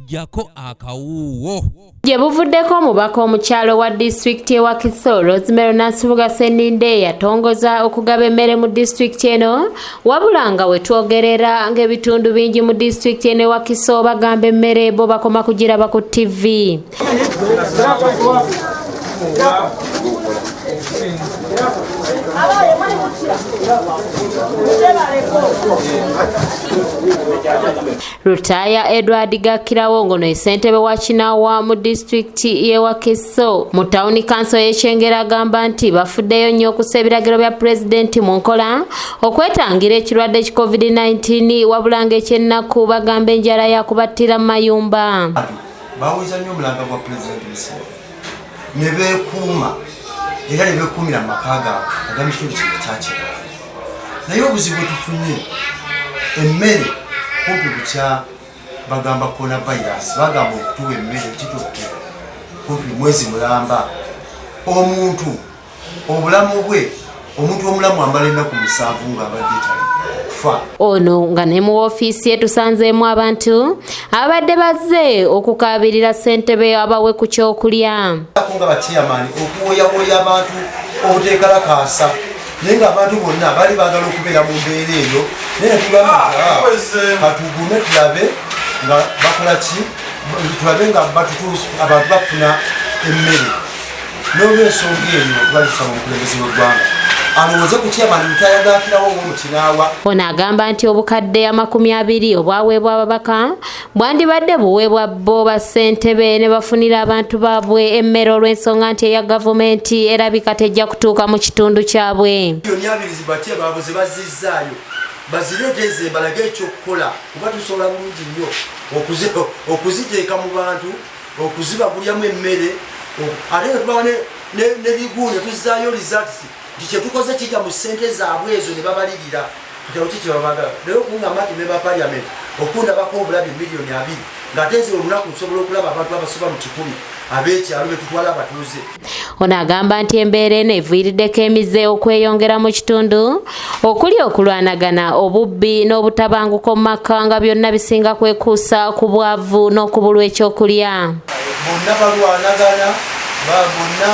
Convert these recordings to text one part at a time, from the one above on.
jako akawuwo. Gye buvuddeko omubaka omukyalo wa disitulikiti ewa Kisoro Rosemary Nansibuga Senninde yatongoza okugaba emmere mu disitulikiti eno wabula nga wetwogerera ng'ebitundu bingi mu disitulikiti eno ewa Kisoro bagamba emmere bo bakoma kugiraba ku TV. Rutaya Edward Gakirawo ngono ssentebe wa Kinawa mu disitulikiti y'ewa Kisoro mu tawuni kanso y'Ekyengera agamba nti bafuddeyo nnyo okussa ebiragiro bya pulezidenti mu nkola okwetangira ekirwadde ki COVID-19 wabula ng'ekyennaku bagamba enjala yakubattira mu mayumba. Bawiza nnyo omulanga gwa pulezidenti Museveni ne beekuuma era ne beekuumira mu maka gaabwe agamba ekitundu kino kyakirala naye obuzibu bwe tufunye emmere kumpi bukya bagamba coronavirus bagamba okutuwa emmere kituuke kumpi mwezi mulamba omuntu obulamu bwe omuntu omulamu amala ennaku 7 ng'abadde tali okufa. Ono nga ne mu ofiisi ye tusanzeemu abantu abadde bazze okukabirira ssentebe abawe ku kyokulya. Nga bachairman okuwoyawoya abantu obuteekalakaasa naye ng'abantu bonna bali baagala okubeera mu mbeera eyo naye tugamba katugume tulabe nga bakola ki tulabe nga abantu bafuna emmere n'olw'ensonga eyo okubalisa mu bukulembeze bw'eggwanga alowooze ku chairman mutayagakirawo ng'omukinawa. Ono agamba nti obukadde 20 obwaweebwa ababaka bwandibadde buweebwa bo bassentebe ne bafunira abantu baabwe emmere olw'ensonga nti eya gavumenti erabika tejja kutuuka mu kitundu kyabwe. Byonyabirizi batye baabo ze bazizzaayo bazireeteze balage ekyokukola kuba tusobola bulungi nnyo okuziteeka mu bantu okuzibagulyamu emmere ate ne tubawa ne biguune tuzzaayo results nti kyetukoze kijja mu ssente zaabwe ezo ne babalirira kitawo ki kyebabagala naye okungamba nti memba paliament okundabako obulabi miliyoni 2 ng'ate nze olunaku nsobola okulaba abantu abasoba mu 100 ab'ekyalo be tutwala abatuuze. Ono agamba nti embeera eno eviiriddeko emize okweyongera mu kitundu okuli okulwanagana obubbi n'obutabanguko mu maka nga byonna bisinga kwekuusa ku bwavu n'okubulwa ekyokulya. Bonna balwanagana bonna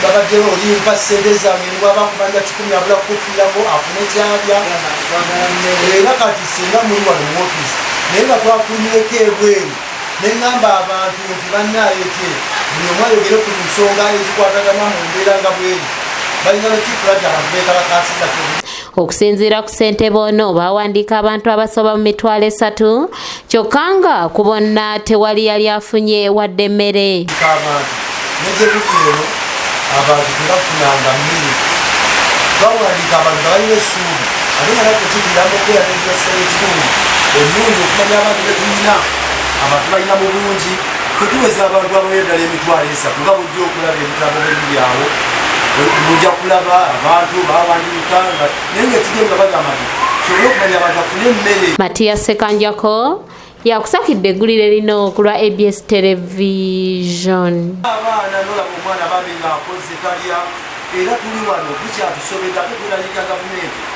babaddewo olimpa ssente zange nibwaba kubanja 10 abula kufiirako afune kyalya era kati singa muli wano mu ofiisi naye nga twafunireko ebweru neŋŋamba abantu nti bannaayete buli omu ayogere ku nsonga ezikwatagana mu mbeera nga bweri balina nekikulaja abantu beekalakasiza. Okusinziira ku ssentebe ono bawandiika abantu abasoba mu 300 kyokka nga ku bonna tewali yali afunye wadde emmere. Abantu tebafunanga mmere bawandiika abantu balina essuubi ate nga nakukiriramo okubeera n'enkyasa y'ekitundu ennungi okumanya abantu betulina abantu balina mu bungi tetuweza abantu abayo ddala 300 nga bujja okulaba ebitabo byawo mujja kulaba abantu bawandiika naye ngaekigye nga bagamba nti kisobole okumanya abantu bafune emmere. Matiya Sekanjako yakusakidde eggulire lino ku lwa ABS Television. Abaana nolaba omwana babe ng'akoze talya era tuli wano tukyatusobedde ate tulalika gavumenti